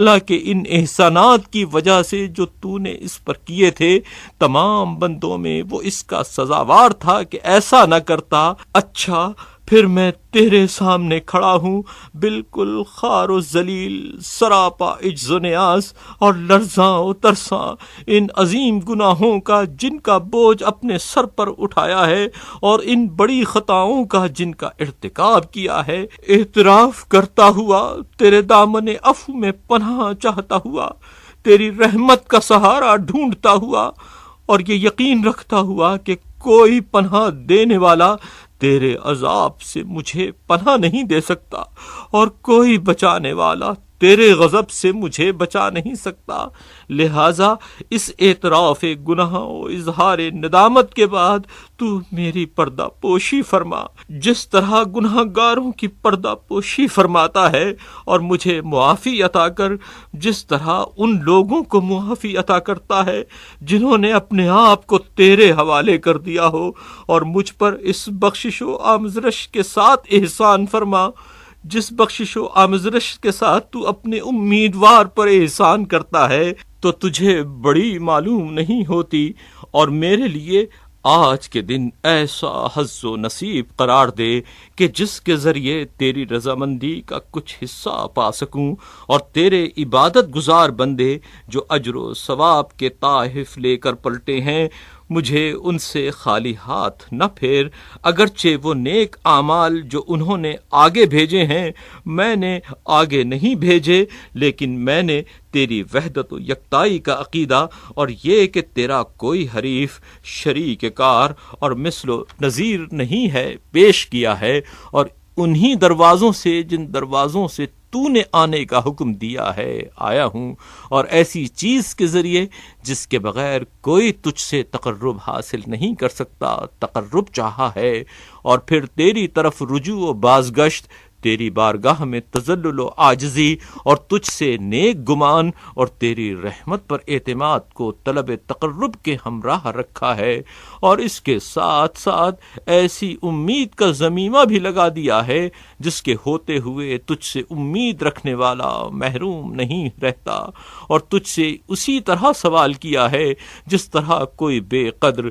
اللہ کے ان احسانات کی وجہ سے جو تو نے اس پر کیے تھے، تمام بندوں میں وہ اس کا سزاوار تھا کہ ایسا نہ کرتا۔ اچھا پھر میں تیرے سامنے کھڑا ہوں، بالکل خوار و ذلیل، سراپا عجز و نیاز اور لرزاں و ترساں ان عظیم گناہوں کا جن کا بوجھ اپنے سر پر اٹھایا ہے، اور ان بڑی خطاؤں کا جن کا ارتکاب کیا ہے، اعتراف کرتا ہوا، تیرے دامن عفو میں پناہ چاہتا ہوا، تیری رحمت کا سہارا ڈھونڈتا ہوا، اور یہ یقین رکھتا ہوا کہ کوئی پناہ دینے والا تیرے عذاب سے مجھے پناہ نہیں دے سکتا، اور کوئی بچانے والا تیرے غضب سے مجھے بچا نہیں سکتا۔ لہذا اس اعتراف گناہ و اظہار ندامت کے بعد تو میری پردہ پوشی فرما، جس طرح گناہ گاروں کی پردہ پوشی فرماتا ہے، اور مجھے معافی عطا کر جس طرح ان لوگوں کو معافی عطا کرتا ہے جنہوں نے اپنے آپ کو تیرے حوالے کر دیا ہو، اور مجھ پر اس بخشش و آمرزش کے ساتھ احسان فرما جس بخشش و آمرزش کے ساتھ تو اپنے امیدوار پر احسان کرتا ہے تو تجھے بڑی معلوم نہیں ہوتی، اور میرے لیے آج کے دن ایسا حظ و نصیب قرار دے کہ جس کے ذریعے تیری رضامندی کا کچھ حصہ پا سکوں، اور تیرے عبادت گزار بندے جو اجر و ثواب کے تحائف لے کر پلٹے ہیں، مجھے ان سے خالی ہاتھ نہ پھیر، اگرچہ وہ نیک اعمال جو انہوں نے آگے بھیجے ہیں میں نے آگے نہیں بھیجے، لیکن میں نے تیری وحدت و یکتائی کا عقیدہ اور یہ کہ تیرا کوئی حریف، شریک کار اور مثل و نظیر نہیں ہے پیش کیا ہے، اور انہی دروازوں سے جن دروازوں سے تو نے آنے کا حکم دیا ہے آیا ہوں، اور ایسی چیز کے ذریعے جس کے بغیر کوئی تجھ سے تقرب حاصل نہیں کر سکتا تقرب چاہا ہے، اور پھر تیری طرف رجوع و بازگشت، تیری بارگاہ میں تذلل و عاجزی اور تجھ سے نیک گمان اور تیری رحمت پر اعتماد کو طلب تقرب کے ہمراہ رکھا ہے، اور اس کے ساتھ ساتھ ایسی امید کا ضمیمہ بھی لگا دیا ہے جس کے ہوتے ہوئے تجھ سے امید رکھنے والا محروم نہیں رہتا، اور تجھ سے اسی طرح سوال کیا ہے جس طرح کوئی بے قدر،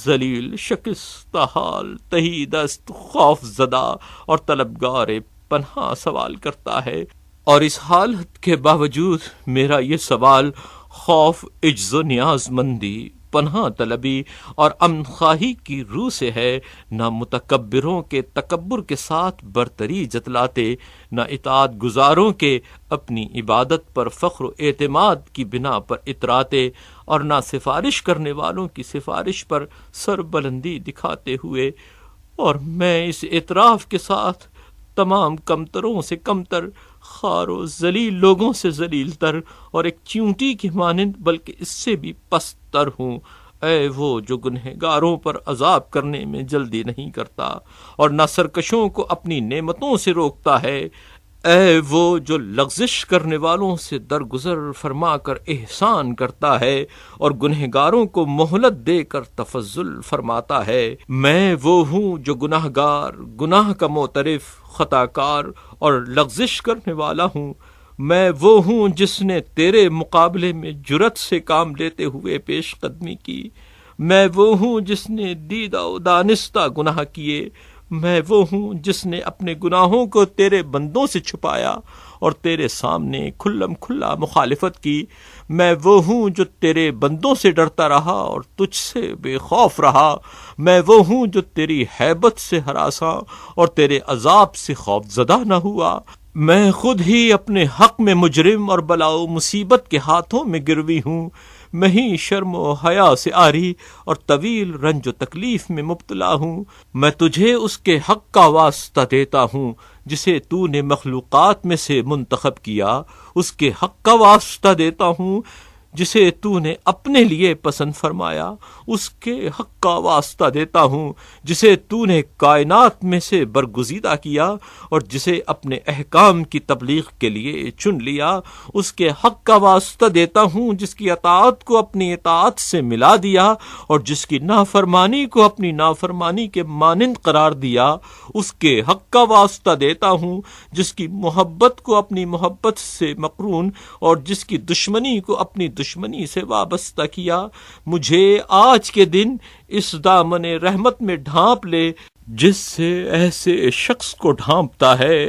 ذلیل، شکستہ حال، تہی دست، خوف زدہ اور طلبگار پناہ سوال کرتا ہے، اور اس حالت کے باوجود میرا یہ سوال خوف، عجز و نیاز مندی، پناہ طلبی اور امن خواہی کی روح سے ہے، نہ متکبروں کے تکبر کے ساتھ برتری جتلاتے، نہ اطاعت گزاروں کے اپنی عبادت پر فخر و اعتماد کی بنا پر اتراتے، اور نہ سفارش کرنے والوں کی سفارش پر سر بلندی دکھاتے ہوئے، اور میں اس اعتراف کے ساتھ تمام کمتروں سے کمتر، خوار و ذلیل لوگوں سے ذلیل تر، اور ایک چیونٹی کی مانند بلکہ اس سے بھی پست تر ہوں۔ اے وہ جو گنہگاروں پر عذاب کرنے میں جلدی نہیں کرتا اور نہ سرکشوں کو اپنی نعمتوں سے روکتا ہے، اے وہ جو لغزش کرنے والوں سے درگزر فرما کر احسان کرتا ہے اور گنہگاروں کو مہلت دے کر تفضل فرماتا ہے، میں وہ ہوں جو گناہ گار، گناہ کا معترف، خطا کار اور لغزش کرنے والا ہوں۔ میں وہ ہوں جس نے تیرے مقابلے میں جرأت سے کام لیتے ہوئے پیش قدمی کی۔ میں وہ ہوں جس نے دیدہ و دانستہ گناہ کیے۔ میں وہ ہوں جس نے اپنے گناہوں کو تیرے بندوں سے چھپایا اور تیرے سامنے کھلم کھلا مخالفت کی۔ میں وہ ہوں جو تیرے بندوں سے ڈرتا رہا اور تجھ سے بے خوف رہا۔ میں وہ ہوں جو تیری ہیبت سے ہراساں اور تیرے عذاب سے خوف زدہ نہ ہوا۔ میں خود ہی اپنے حق میں مجرم اور بلا و مصیبت کے ہاتھوں میں گروی ہوں۔ میں ہی شرم و حیا سے عاری اور طویل رنج و تکلیف میں مبتلا ہوں۔ میں تجھے اس کے حق کا واسطہ دیتا ہوں جسے تو نے مخلوقات میں سے منتخب کیا، اس کے حق کا واسطہ دیتا ہوں جسے تو نے اپنے لیے پسند فرمایا اس کے حق کا واسطہ دیتا ہوں، جسے تو نے کائنات میں سے برگزیدہ کیا اور جسے اپنے احکام کی تبلیغ کے لیے چن لیا، اس کے حق کا واسطہ دیتا ہوں جس کی اطاعت کو اپنی اطاعت سے ملا دیا اور جس کی نافرمانی کو اپنی نافرمانی کے مانند قرار دیا، اس کے حق کا واسطہ دیتا ہوں جس کی محبت کو اپنی محبت سے مقرون اور جس کی دشمنی کو اپنی دشمنی سے وابستہ کیا۔ مجھے آج کے دن اس دامن رحمت میں ڈھانپ لے جس سے ایسے شخص کو ڈھانپتا ہے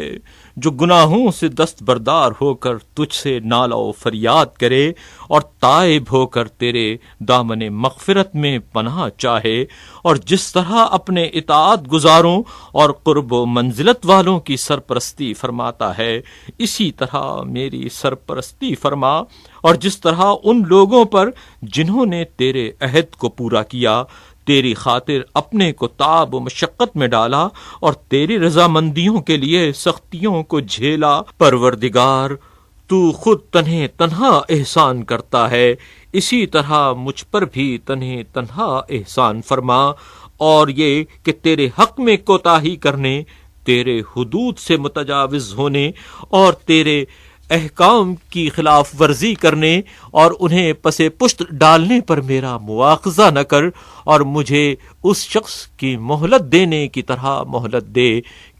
جو گناہوں سے دستبردار ہو کر تجھ سے نالہ و فریاد کرے اور تائب ہو کر تیرے دامن مغفرت میں پناہ چاہے، اور جس طرح اپنے اطاعت گزاروں اور قرب و منزلت والوں کی سرپرستی فرماتا ہے، اسی طرح میری سرپرستی فرما، اور جس طرح ان لوگوں پر جنہوں نے تیرے عہد کو پورا کیا، تیری خاطر اپنے کو تعب و مشقت میں ڈالا اور تیری رضامندیوں کے لیے سختیوں کو جھیلا، پروردگار تو خود تنہا احسان کرتا ہے، اسی طرح مجھ پر بھی تنہا احسان فرما، اور یہ کہ تیرے حق میں کوتاہی کرنے، تیرے حدود سے متجاوز ہونے اور تیرے احکام کی خلاف ورزی کرنے اور انہیں پسے پشت ڈالنے پر میرا مواخذہ نہ کر، اور مجھے اس شخص کی مہلت دینے کی طرح مہلت دے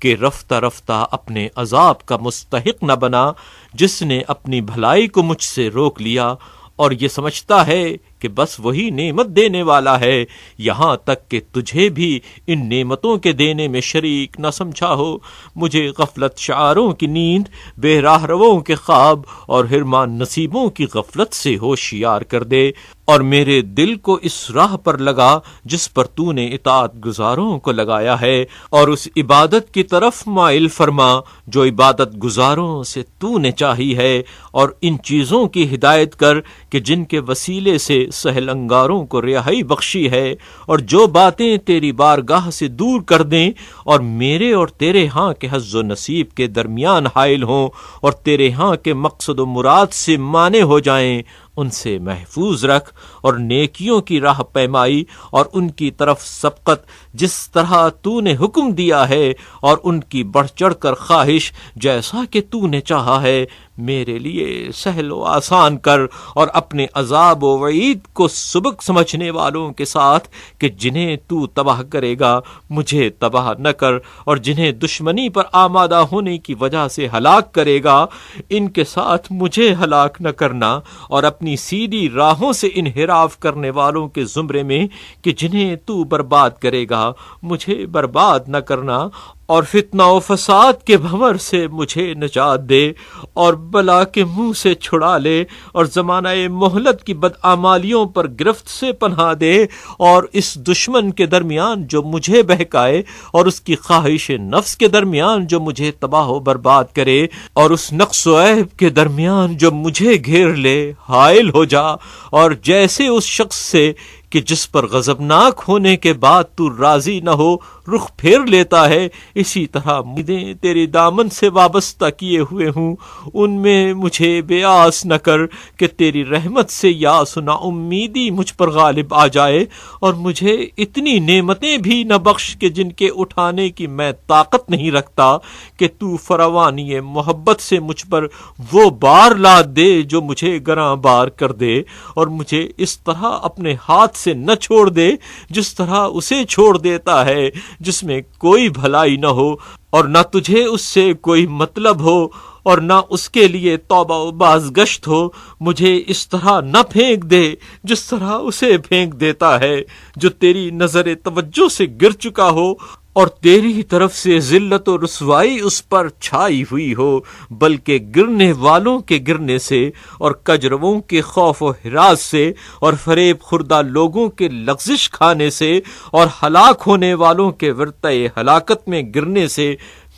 کہ رفتہ رفتہ اپنے عذاب کا مستحق نہ بنا، جس نے اپنی بھلائی کو مجھ سے روک لیا اور یہ سمجھتا ہے کہ بس وہی نعمت دینے والا ہے، یہاں تک کہ تجھے بھی ان نعمتوں کے دینے میں شریک نہ سمجھا ہو۔ مجھے غفلت شعاروں کی نیند، بے راہ رووں کے خواب اور حرمان نصیبوں کی غفلت سے ہوشیار کر دے، اور میرے دل کو اس راہ پر لگا جس پر تو نے اطاعت گزاروں کو لگایا ہے، اور اس عبادت کی طرف مائل فرما جو عبادت گزاروں سے تو نے چاہی ہے، اور ان چیزوں کی ہدایت کر کہ جن کے وسیلے سے سہل انگاروں کو رہائی بخشی ہے، اور جو باتیں تیری بارگاہ سے دور کر دیں اور میرے اور تیرے ہاں کے حظ و نصیب کے درمیان حائل ہوں اور تیرے ہاں کے مقصد و مراد سے مانے ہو جائیں، ان سے محفوظ رکھ، اور نیکیوں کی راہ پیمائی اور ان کی طرف سبقت جس طرح تو نے حکم دیا ہے، اور ان کی بڑھ چڑھ کر خواہش جیسا کہ تو نے چاہا ہے، میرے لیے سہل و آسان کر، اور اپنے عذاب و وعید کو سبک سمجھنے والوں کے ساتھ کہ جنہیں تو تباہ کرے گا مجھے تباہ نہ کر، اور جنہیں دشمنی پر آمادہ ہونے کی وجہ سے ہلاک کرے گا ان کے ساتھ مجھے ہلاک نہ کرنا، اور اپنی سیدھی راہوں سے انحراف کرنے والوں کے زمرے میں کہ جنہیں تو برباد کرے گا مجھے برباد نہ کرنا، اور فتنہ و فساد کے بھنور سے مجھے نجات دے، اور بلا کے منہ سے چھڑا لے، اور زمانہ مہلت کی بدعمالیوں پر گرفت سے پناہ دے، اور اس دشمن کے درمیان جو مجھے بہکائے اور اس کی خواہش نفس کے درمیان جو مجھے تباہ و برباد کرے، اور اس نقص و عیب کے درمیان جو مجھے گھیر لے، حائل ہو جا، اور جیسے اس شخص سے کہ جس پر غضبناک ہونے کے بعد تو راضی نہ ہو رخ پھیر لیتا ہے، اسی طرح امیدیں تیرے دامن سے وابستہ کیے ہوئے ہوں، ان میں مجھے بے آس نہ کر کہ تیری رحمت سے یاس و نا امیدی مجھ پر غالب آ جائے، اور مجھے اتنی نعمتیں بھی نہ بخش کہ جن کے اٹھانے کی میں طاقت نہیں رکھتا، کہ تو فراوانی محبت سے مجھ پر وہ بار لاد دے جو مجھے گراں بار کر دے، اور مجھے اس طرح اپنے ہاتھ سے نہ چھوڑ دے جس طرح اسے چھوڑ دیتا ہے جس میں کوئی بھلائی نہ ہو، اور نہ تجھے اس سے کوئی مطلب ہو اور نہ اس کے لیے توبہ و بازگشت ہو۔ مجھے اس طرح نہ پھینک دے جس طرح اسے پھینک دیتا ہے جو تیری نظر توجہ سے گر چکا ہو اور تیری طرف سے ذلت و رسوائی اس پر چھائی ہوئی ہو، بلکہ گرنے والوں کے گرنے سے اور کجرووں کے خوف و ہراس سے اور فریب خوردہ لوگوں کے لغزش کھانے سے اور ہلاک ہونے والوں کے ورطۂ ہلاکت میں گرنے سے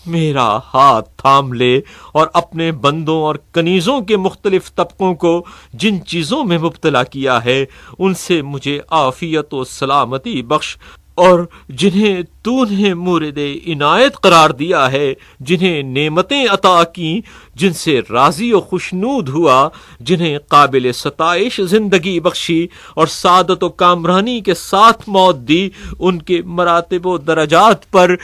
میرا ہاتھ تھام لے، اور اپنے بندوں اور کنیزوں کے مختلف طبقوں کو جن چیزوں میں مبتلا کیا ہے ان سے مجھے عافیت و سلامتی بخش، اور جنہیں تو نے مورد عنایت قرار دیا ہے، جنہیں نعمتیں عطا کی، جن سے راضی و خوشنود ہوا، جنہیں قابل ستائش زندگی بخشی اور سعادت و کامرانی کے ساتھ موت دی، ان کے مراتب و درجات پر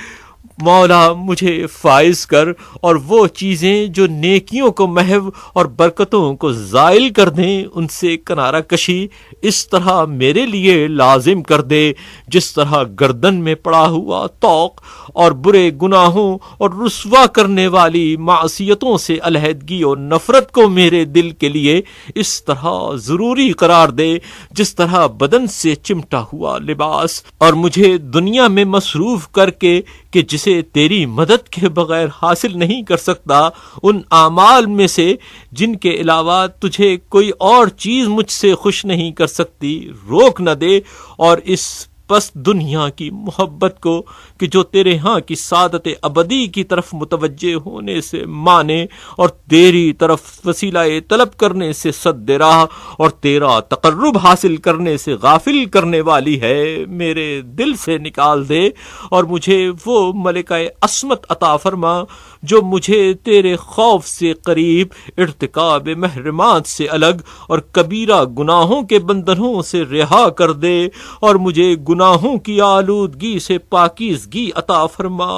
مولا مجھے فائز کر، اور وہ چیزیں جو نیکیوں کو محو اور برکتوں کو زائل کر دیں ان سے کنارہ کشی اس طرح میرے لیے لازم کر دے جس طرح گردن میں پڑا ہوا طوق اور برے گناہوں اور رسوا کرنے والی معصیتوں سے علیحدگی اور نفرت کو میرے دل کے لیے اس طرح ضروری قرار دے جس طرح بدن سے چمٹا ہوا لباس، اور مجھے دنیا میں مصروف کر کے کہ جسے تیری مدد کے بغیر حاصل نہیں کر سکتا، ان اعمال میں سے جن کے علاوہ تجھے کوئی اور چیز مجھ سے خوش نہیں کر سکتی روک نہ دے، اور اس پس دنیا کی محبت کو کہ جو تیرے ہاں کی سعادت ابدی کی طرف متوجہ ہونے سے مانے اور تیری طرف وسیلہ طلب کرنے سے سد راہ اور تیرا تقرب حاصل کرنے سے غافل کرنے والی ہے، میرے دل سے نکال دے، اور مجھے وہ ملکہ عصمت عطا فرما جو مجھے تیرے خوف سے قریب، ارتکاب محرمات سے الگ اور کبیرہ گناہوں کے بندھنوں سے رہا کر دے، اور مجھے گناہوں کی آلودگی سے پاکیزگی عطا فرما،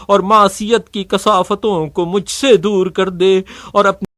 اور معصیت کی کثافتوں کو مجھ سے دور کر دے، اور اپنے